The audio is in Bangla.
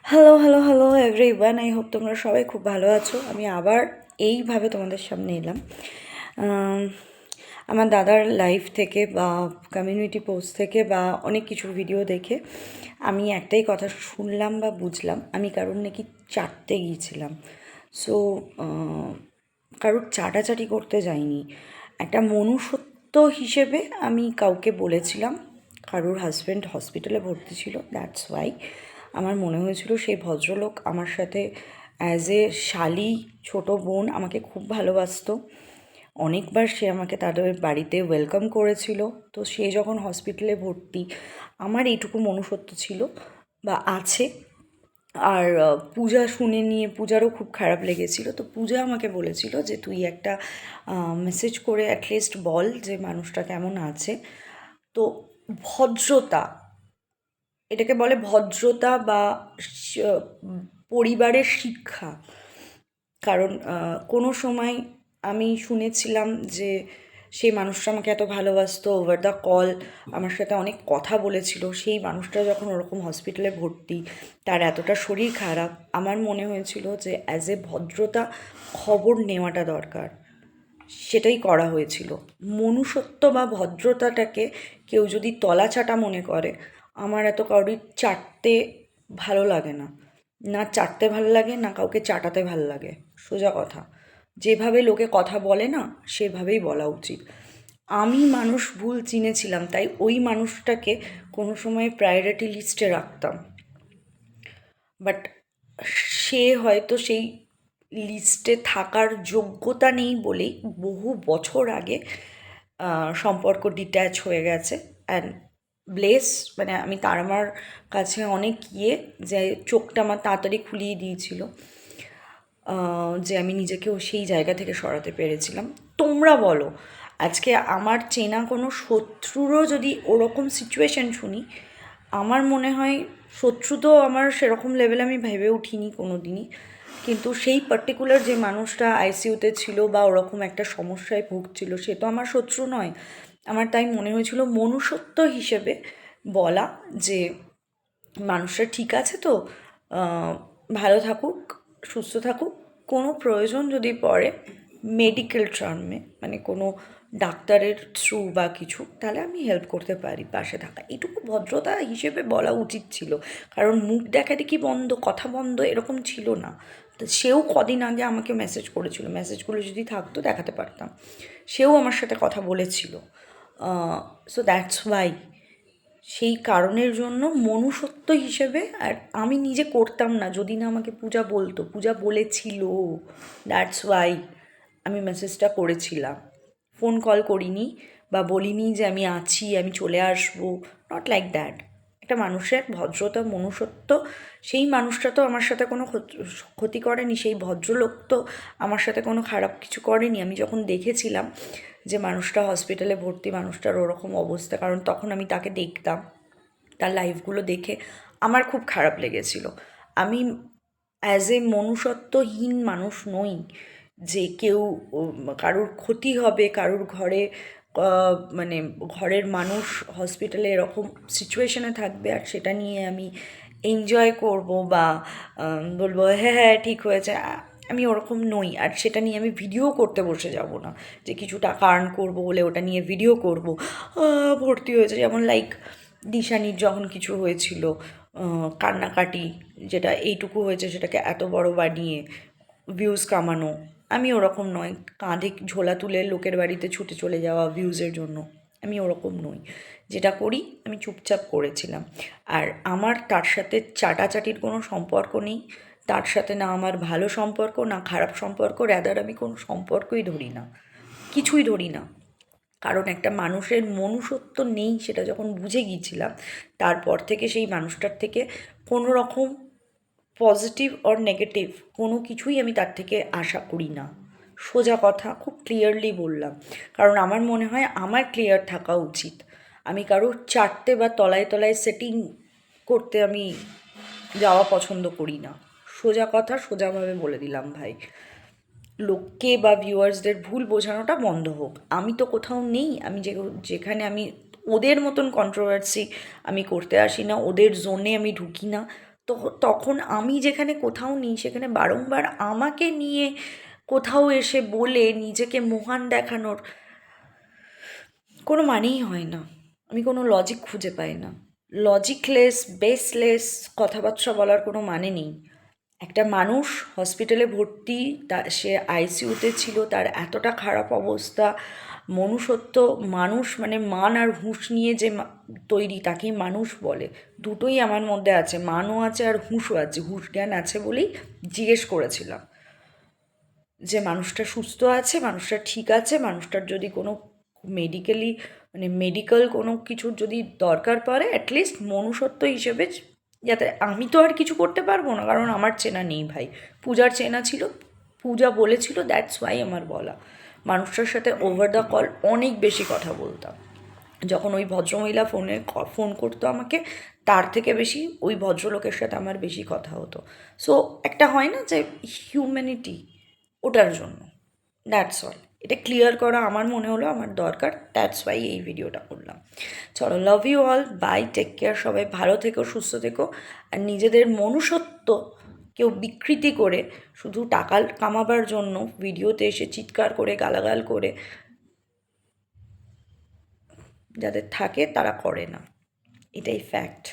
Hello hello hello everyone, I hope তোমরা সবাই খুব ভালো আছো। আমি আবার এইভাবে তোমাদের সামনে এলাম আম, আমার দাদার লাইফ থেকে বা কমিউনিটি পোস্ট থেকে বা অনেক কিছুর ভিডিও দেখে আমি একটাই কথা শুনলাম বা বুঝলাম, আমি কারোর নাকি চাটতে গিয়েছিলাম। সো কারোর চাটাচাটি করতে যাইনি, একটা মনুষ্যত্ব হিসেবে আমি কাউকে বলেছিলাম। কারোর হাজব্যান্ড হসপিটালে ভর্তি ছিল, দ্যাটস ওয়াই আমার মনে হয়েছিল সেই ভদ্রলোক আমার সাথে অ্যাজ এ শালি ছোট বোন আমাকে খুব ভালোবাসতো। অনেকবার সে আমাকে তাদের বাড়িতে ওয়েলকাম করেছিল। তো সে যখন হসপিটালে ভর্তি, আমার এইটুকু মনুষ্যত্ব ছিল বা আছে। আর পূজা শুনে নিয়ে পূজারও খুব খারাপ লেগেছিল। তো পূজা আমাকে বলেছিল যে তুই একটা মেসেজ করে অ্যাটলিস্ট বল যে মানুষটা কেমন আছে। তো ভদ্রতা, এটাকে বলে ভদ্রতা বা পরিবারের শিক্ষা। কারণ কোনো সময় আমি শুনেছিলাম যে সেই মানুষটা আমাকে এত ভালোবাসতো, ওভার দ্য কল আমার সাথে অনেক কথা বলেছিল। সেই মানুষটা যখন ওরকম হসপিটালে ভর্তি, তার এতটা শরীর খারাপ, আমার মনে হয়েছিল যে অ্যাজ এ ভদ্রতা খবর নেওয়াটা দরকার। সেটাই করা হয়েছিল। মনুষ্যত্ব বা ভদ্রতাটাকে কেউ যদি তলাচাটা মনে করে, আমার এত কাউরির চাটতে ভালো লাগে না। না চাটতে ভালো লাগে, না কাউকে চাটাতে ভালো লাগে। সোজা কথা, যেভাবে লোকে কথা বলে না, সেভাবেই বলা উচিত। আমি মানুষ ভুল চিনেছিলাম, তাই ওই মানুষটাকে কোনো সময় প্রায়োরিটি লিস্টে রাখতাম। বাট সে হয়তো সেই লিস্টে থাকার যোগ্যতা নেই বলেই বহু বছর আগে সম্পর্ক ডিট্যাচ হয়ে গেছে। অ্যান্ড ব্লেস, মানে আমি তার আমার কাছে অনেক যে চোখটা আমার তাড়াতাড়ি খুলিয়ে দিয়েছিল, যে আমি নিজেকেও সেই জায়গা থেকে সরাতে পেরেছিলাম। তোমরা বলো, আজকে আমার চেনা কোনো শত্রুরও যদি ওরকম সিচুয়েশন শুনি, আমার মনে হয় শত্রু তো আমার সেরকম লেভেলে আমি ভেবে উঠিনি কোনো দিনই, কিন্তু সেই পার্টিকুলার যে মানুষটা আইসিইউতে ছিল বা ওরকম একটা সমস্যায় ভুগছিল, সে তো আমার শত্রু নয়। আমার তাই মনে হয়েছিল মনুষ্যত্ব হিসেবে বলা যে মানুষটা ঠিক আছে তো, ভালো থাকুক, সুস্থ থাকুক। কোনো প্রয়োজন যদি পড়ে মেডিকেল টার্মে, মানে কোনো ডাক্তারের থ্রু বা কিছু, তাহলে আমি হেল্প করতে পারি, পাশে থাকা, এটুকু ভদ্রতা হিসেবে বলা উচিত ছিল। কারণ মুখ দেখাদেখি বন্ধ, কথা বন্ধ এরকম ছিল না। তো সেও কদিন আগে আমাকে মেসেজ করেছিল, মেসেজগুলো যদি থাকতো দেখাতে পারতাম। সেও আমার সাথে কথা বলেছিল। সো দ্যাটস ওয়াই, সেই কারণের জন্য মনুষ্যত্ব হিসেবে, আর আমি নিজে করতাম না যদি না আমাকে পূজা বলতো, পূজা বলেছিল, দ্যাটস ওয়াই আমি মেসেজটা করেছিলাম। ফোন কল করিনি বা বলিনি যে আমি আছি, আমি চলে আসবো, নট লাইক দ্যাট। একটা মানুষের ভদ্রতা, মনুষ্যত্ব, সেই মানুষটা তো আমার সাথে কোনো ক্ষতি করেনি, সেই ভদ্রলোক তো আমার সাথে কোনো খারাপ কিছু করেনি। আমি যখন দেখেছিলাম যে মানুষটা হসপিটালে ভর্তি, মানুষটার ওরকম অবস্থা, কারণ তখন আমি তাকে দেখতাম, তার লাইভগুলো দেখে আমার খুব খারাপ লেগেছিল। আমি অ্যাজ এ মনুষ্যত্বহীন মানুষ নই যে কেউ কারোর ক্ষতি হবে, কারোর ঘরে মানে ঘরের মানুষ হসপিটালে এরকম সিচুয়েশনে থাকবে আর সেটা নিয়ে আমি এনজয় করব বা বলবো হ্যাঁ হ্যাঁ ঠিক হয়েছে। আমি ওরকম নই, আর সেটা নিয়ে আমি ভিডিও করতে বসে যাব না যে কিছু টাকা আর্ন করবো বলে ওটা নিয়ে ভিডিও করব। ভর্তি হয়েছে, যেমন লাইক দিশানির যখন কিছু হয়েছিল, কান্নাকাটি, যেটা এইটুকু হয়েছে সেটাকে এত বড় বানিয়ে ভিউজ কামানো। আমি ওরকম নয়, কাঁধে ঝোলা তুলে লোকের বাড়িতে ছুটে চলে যাওয়া ভিউজের জন্য। আমি ওরকম নই, যেটা করি আমি চুপচাপ করেছিলাম। আর আমার তার সাথে চাটাচাটির কোনো সম্পর্ক নেই। তার সাথে না আমার ভালো সম্পর্ক, না খারাপ সম্পর্ক, র্যাদার আমি কোনো সম্পর্কই ধরি না, কিছুই ধরি না। কারণ একটা মানুষের মনুষ্যত্ব নেই সেটা যখন বুঝে গিয়েছিলাম, তারপর থেকে সেই মানুষটার থেকে কোনো রকম পজিটিভ অর নেগেটিভ কোনো কিছুই আমি তার থেকে আশা করি না। সোজা কথা, খুব ক্লিয়ারলি বললাম। কারণ আমার মনে হয় আমার ক্লিয়ার থাকা উচিত। আমি কারোর চাটতে বা তলায় তলায় সেটিং করতে আমি যাওয়া পছন্দ করি না। সোজা কথা, সোজাভাবে বলে দিলাম ভাই। লোককে বা ভিউয়ার্সদের ভুল বোঝানোটা বন্ধ হোক। আমি তো কোথাও নেই, আমি যেখানে আমি ওদের মতন কন্ট্রোভার্সি আমি করতে আসি না, ওদের জোনে আমি ঢুকি না। তো তখন আমি যেখানে কোথাও নেই সেখানে বারংবার আমাকে নিয়ে কোথাও এসে বলে নিজেকে মহান দেখানোর কোনো মানেই হয় না। আমি কোনো লজিক খুঁজে পাই না। লজিকলেস, বেসলেস কথাবার্তা বলার কোনো মানে নেই। একটা মানুষ হসপিটালে ভর্তি, সে আইসিইউতে ছিল, তার এতটা খারাপ অবস্থা, মনুষ্যত্ব, মানুষ মানে মান আর হুঁশ নিয়ে যে তৈরি তাকেই মানুষ বলে। দুটোই আমার মধ্যে আছে, মানও আছে আর হুঁশও আছে। হুঁশ জ্ঞান আছে বলেই জিজ্ঞেস করেছিলাম যে মানুষটা সুস্থ আছে, মানুষটা ঠিক আছে, মানুষটার যদি কোনো মেডিকেলি মানে মেডিকেল কোনো কিছুর যদি দরকার পড়ে অ্যাটলিস্ট মনুষ্যত্ব হিসেবে যাতে, আমি তো আর কিছু করতে পারবো না কারণ আমার চেনা নেই ভাই। পূজার চেনা ছিল, পূজা বলেছিল, দ্যাটস ওয়াই আমার বলা। মানুষটার সাথে ওভার দ্য কল অনেক বেশি কথা বলতাম। যখন ওই ভদ্রমহিলা ফোন করতো আমাকে, তার থেকে বেশি ওই ভদ্রলোকের সাথে আমার বেশি কথা হতো। সো একটা হয় না যে হিউম্যানিটি, ওটার জন্য, দ্যাটস অল। এটা ক্লিয়ার করা আমার মনে হলো আমার দরকার, দ্যাটস ওয়াই এই ভিডিওটা করলাম। চলো, love you all, bye, take care, সবাই ভালো থেকো, সুস্থ থেকো। আর নিজেদের মনুষ্যত্ব কেউ বিকৃতি করে শুধু টাকা কামাবার জন্য ভিডিওতে এসে চিৎকার করে গালাগাল করে যাদের থাকে তারা করে না, এটাই ফ্যাক্ট।